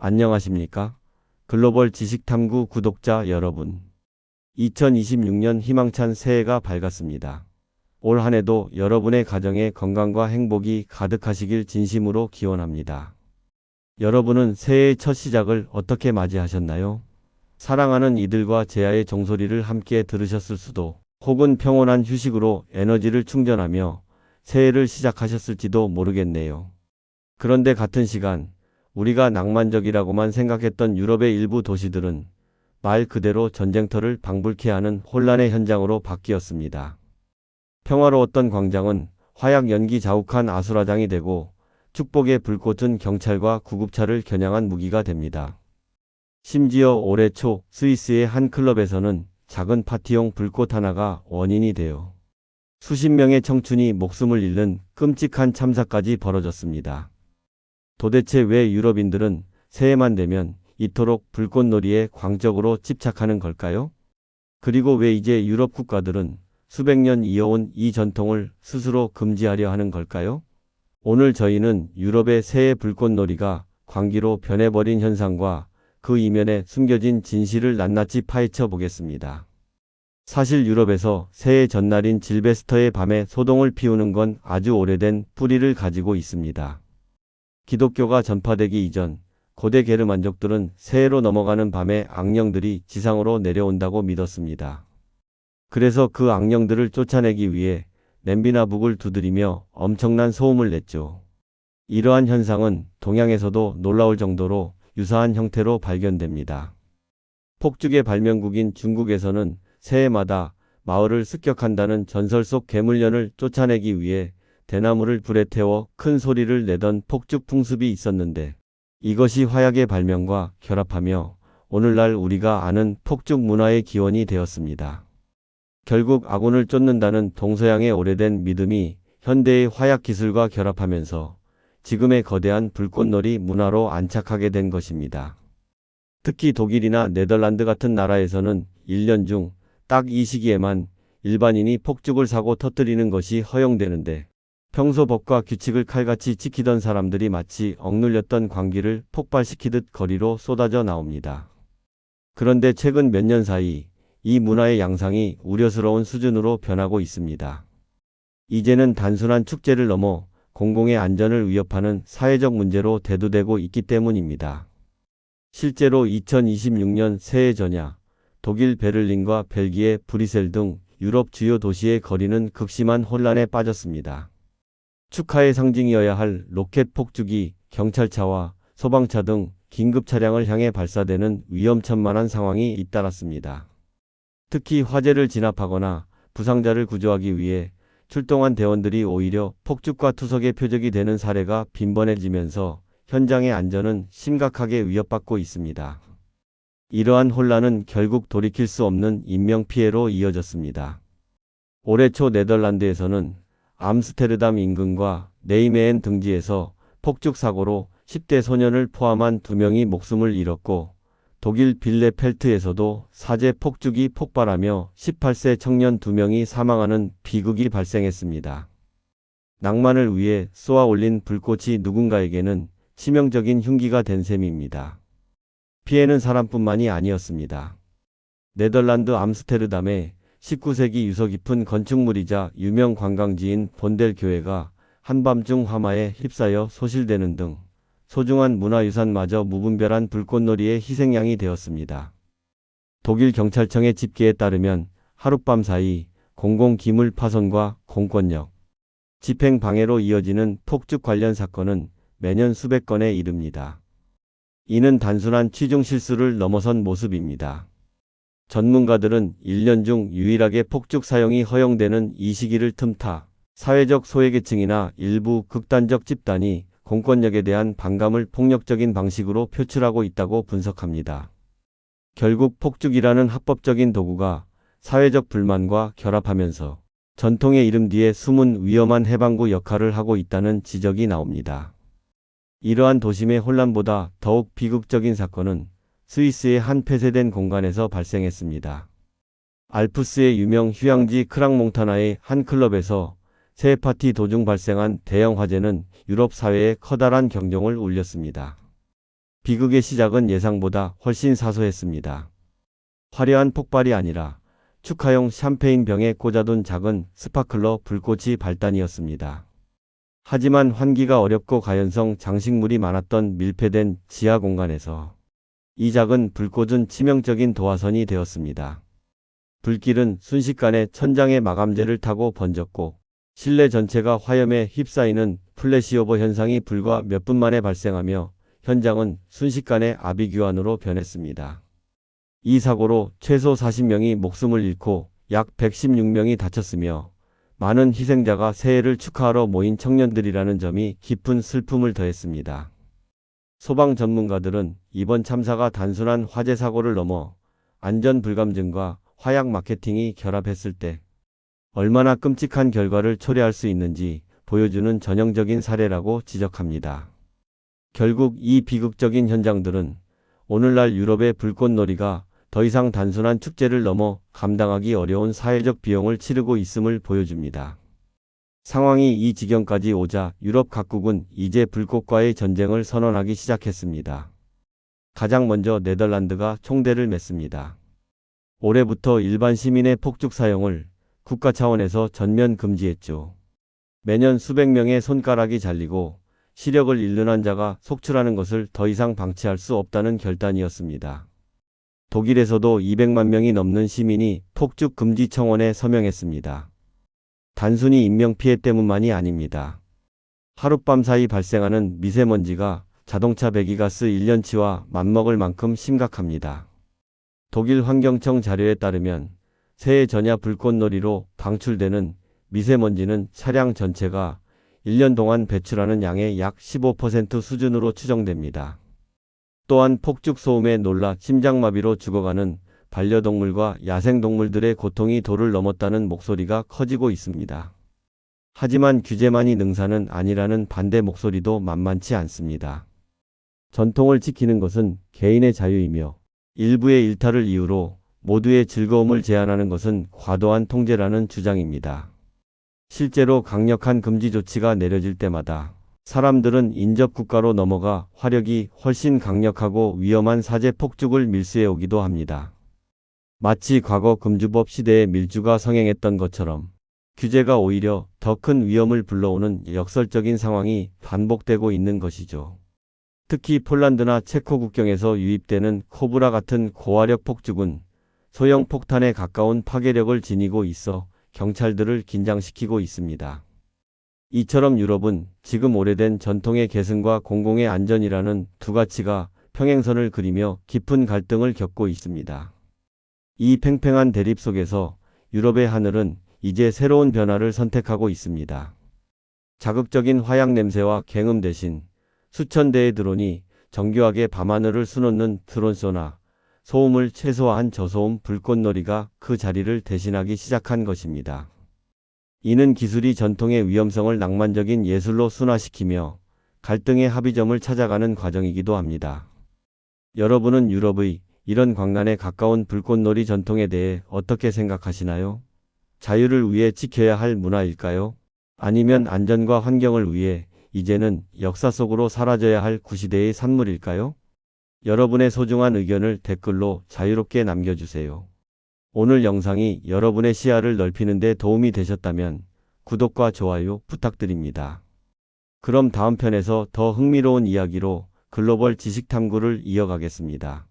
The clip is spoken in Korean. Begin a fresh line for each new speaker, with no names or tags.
안녕하십니까? 글로벌 지식탐구 구독자 여러분. 2026년 희망찬 새해가 밝았습니다. 올 한 해도 여러분의 가정에 건강과 행복이 가득하시길 진심으로 기원합니다. 여러분은 새해의 첫 시작을 어떻게 맞이하셨나요? 사랑하는 이들과 제아의 종소리를 함께 들으셨을 수도, 혹은 평온한 휴식으로 에너지를 충전하며 새해를 시작하셨을지도 모르겠네요. 그런데 같은 시간, 우리가 낭만적이라고만 생각했던 유럽의 일부 도시들은 말 그대로 전쟁터를 방불케 하는 혼란의 현장으로 바뀌었습니다. 평화로웠던 광장은 화약 연기 자욱한 아수라장이 되고 축복의 불꽃은 경찰과 구급차를 겨냥한 무기가 됩니다. 심지어 올해 초 스위스의 한 클럽에서는 작은 파티용 불꽃 하나가 원인이 되어 수십 명의 청춘이 목숨을 잃는 끔찍한 참사까지 벌어졌습니다. 도대체 왜 유럽인들은 새해만 되면 이토록 불꽃놀이에 광적으로 집착하는 걸까요? 그리고 왜 이제 유럽 국가들은 수백 년 이어온 이 전통을 스스로 금지하려 하는 걸까요? 오늘 저희는 유럽의 새해 불꽃놀이가 광기로 변해버린 현상과 그 이면에 숨겨진 진실을 낱낱이 파헤쳐 보겠습니다. 사실 유럽에서 새해 전날인 질베스터의 밤에 소동을 피우는 건 아주 오래된 뿌리를 가지고 있습니다. 기독교가 전파되기 이전 고대 게르만족들은 새해로 넘어가는 밤에 악령들이 지상으로 내려온다고 믿었습니다. 그래서 그 악령들을 쫓아내기 위해 냄비나 북을 두드리며 엄청난 소음을 냈죠. 이러한 현상은 동양에서도 놀라울 정도로 유사한 형태로 발견됩니다. 폭죽의 발명국인 중국에서는 새해마다 마을을 습격한다는 전설 속 괴물년을 쫓아내기 위해 대나무를 불에 태워 큰 소리를 내던 폭죽 풍습이 있었는데, 이것이 화약의 발명과 결합하며 오늘날 우리가 아는 폭죽 문화의 기원이 되었습니다. 결국 아군을 쫓는다는 동서양의 오래된 믿음이 현대의 화약 기술과 결합하면서 지금의 거대한 불꽃놀이 문화로 안착하게 된 것입니다. 특히 독일이나 네덜란드 같은 나라에서는 1년 중 딱 이 시기에만 일반인이 폭죽을 사고 터뜨리는 것이 허용되는데, 평소 법과 규칙을 칼같이 지키던 사람들이 마치 억눌렸던 광기를 폭발시키듯 거리로 쏟아져 나옵니다. 그런데 최근 몇 년 사이 이 문화의 양상이 우려스러운 수준으로 변하고 있습니다. 이제는 단순한 축제를 넘어 공공의 안전을 위협하는 사회적 문제로 대두되고 있기 때문입니다. 실제로 2026년 새해 전야 독일 베를린과 벨기에 브뤼셀 등 유럽 주요 도시의 거리는 극심한 혼란에 빠졌습니다. 축하의 상징이어야 할 로켓 폭죽이 경찰차와 소방차 등 긴급 차량을 향해 발사되는 위험천만한 상황이 잇따랐습니다. 특히 화재를 진압하거나 부상자를 구조하기 위해 출동한 대원들이 오히려 폭죽과 투석의 표적이 되는 사례가 빈번해지면서 현장의 안전은 심각하게 위협받고 있습니다. 이러한 혼란은 결국 돌이킬 수 없는 인명피해로 이어졌습니다. 올해 초 네덜란드에서는 암스테르담 인근과 네이메엔 등지에서 폭죽 사고로 10대 소년을 포함한 2명이 목숨을 잃었고, 독일 빌레펠트에서도 사제 폭죽이 폭발하며 18세 청년 2명이 사망하는 비극이 발생했습니다. 낭만을 위해 쏘아 올린 불꽃이 누군가에게는 치명적인 흉기가 된 셈입니다. 피해는 사람뿐만이 아니었습니다. 네덜란드 암스테르담의 19세기 유서 깊은 건축물이자 유명 관광지인 본델 교회가 한밤중 화마에 휩싸여 소실되는 등 소중한 문화유산마저 무분별한 불꽃놀이의 희생양이 되었습니다. 독일 경찰청의 집계에 따르면 하룻밤 사이 공공기물 파손과 공권력, 집행 방해로 이어지는 폭죽 관련 사건은 매년 수백 건에 이릅니다. 이는 단순한 취중 실수를 넘어선 모습입니다. 전문가들은 1년 중 유일하게 폭죽 사용이 허용되는 이 시기를 틈타 사회적 소외계층이나 일부 극단적 집단이 공권력에 대한 반감을 폭력적인 방식으로 표출하고 있다고 분석합니다. 결국 폭죽이라는 합법적인 도구가 사회적 불만과 결합하면서 전통의 이름 뒤에 숨은 위험한 해방구 역할을 하고 있다는 지적이 나옵니다. 이러한 도심의 혼란보다 더욱 비극적인 사건은 스위스의 한 폐쇄된 공간에서 발생했습니다. 알프스의 유명 휴양지 크랑몽타나의 한 클럽에서 새해 파티 도중 발생한 대형 화재는 유럽 사회에 커다란 경종을 울렸습니다. 비극의 시작은 예상보다 훨씬 사소했습니다. 화려한 폭발이 아니라 축하용 샴페인 병에 꽂아둔 작은 스파클러 불꽃이 발단이었습니다. 하지만 환기가 어렵고 가연성 장식물이 많았던 밀폐된 지하 공간에서 이 작은 불꽃은 치명적인 도화선이 되었습니다. 불길은 순식간에 천장의 마감재를 타고 번졌고 실내 전체가 화염에 휩싸이는 플래시오버 현상이 불과 몇 분 만에 발생하며 현장은 순식간에 아비규환으로 변했습니다. 이 사고로 최소 40명이 목숨을 잃고 약 116명이 다쳤으며 많은 희생자가 새해를 축하하러 모인 청년들이라는 점이 깊은 슬픔을 더했습니다. 소방 전문가들은 이번 참사가 단순한 화재 사고를 넘어 안전 불감증과 화약 마케팅이 결합했을 때 얼마나 끔찍한 결과를 초래할 수 있는지 보여주는 전형적인 사례라고 지적합니다. 결국 이 비극적인 현장들은 오늘날 유럽의 불꽃놀이가 더 이상 단순한 축제를 넘어 감당하기 어려운 사회적 비용을 치르고 있음을 보여줍니다. 상황이 이 지경까지 오자 유럽 각국은 이제 불꽃과의 전쟁을 선언하기 시작했습니다. 가장 먼저 네덜란드가 총대를 맸습니다. 올해부터 일반 시민의 폭죽 사용을 국가 차원에서 전면 금지했죠. 매년 수백 명의 손가락이 잘리고 시력을 잃는 환자가 속출하는 것을 더 이상 방치할 수 없다는 결단이었습니다. 독일에서도 200만 명이 넘는 시민이 폭죽 금지 청원에 서명했습니다. 단순히 인명피해 때문만이 아닙니다. 하룻밤 사이 발생하는 미세먼지가 자동차 배기가스 1년치와 맞먹을 만큼 심각합니다. 독일 환경청 자료에 따르면 새해 전야 불꽃놀이로 방출되는 미세먼지는 차량 전체가 1년 동안 배출하는 양의 약 15% 수준으로 추정됩니다. 또한 폭죽 소음에 놀라 심장마비로 죽어가는 반려동물과 야생동물들의 고통이 도를 넘었다는 목소리가 커지고 있습니다. 하지만 규제만이 능사는 아니라는 반대 목소리도 만만치 않습니다. 전통을 지키는 것은 개인의 자유이며 일부의 일탈을 이유로 모두의 즐거움을 제한하는 것은 과도한 통제라는 주장입니다. 실제로 강력한 금지 조치가 내려질 때마다 사람들은 인접국가로 넘어가 화력이 훨씬 강력하고 위험한 사제 폭죽을 밀수해 오기도 합니다. 마치 과거 금주법 시대의 밀주가 성행했던 것처럼 규제가 오히려 더 큰 위험을 불러오는 역설적인 상황이 반복되고 있는 것이죠. 특히 폴란드나 체코 국경에서 유입되는 코브라 같은 고화력 폭죽은 소형 폭탄에 가까운 파괴력을 지니고 있어 경찰들을 긴장시키고 있습니다. 이처럼 유럽은 지금 오래된 전통의 계승과 공공의 안전이라는 두 가치가 평행선을 그리며 깊은 갈등을 겪고 있습니다. 이 팽팽한 대립 속에서 유럽의 하늘은 이제 새로운 변화를 선택하고 있습니다. 자극적인 화약 냄새와 갱음 대신 수천 대의 드론이 정교하게 밤하늘을 수놓는 드론쇼나 소음을 최소화한 저소음 불꽃놀이가 그 자리를 대신하기 시작한 것입니다. 이는 기술이 전통의 위험성을 낭만적인 예술로 순화시키며 갈등의 합의점을 찾아가는 과정이기도 합니다. 여러분은 유럽의 이런 광란에 가까운 불꽃놀이 전통에 대해 어떻게 생각하시나요? 자유를 위해 지켜야 할 문화일까요? 아니면 안전과 환경을 위해 이제는 역사 속으로 사라져야 할 구시대의 산물일까요? 여러분의 소중한 의견을 댓글로 자유롭게 남겨주세요. 오늘 영상이 여러분의 시야를 넓히는 데 도움이 되셨다면 구독과 좋아요 부탁드립니다. 그럼 다음 편에서 더 흥미로운 이야기로 글로벌 지식탐구를 이어가겠습니다.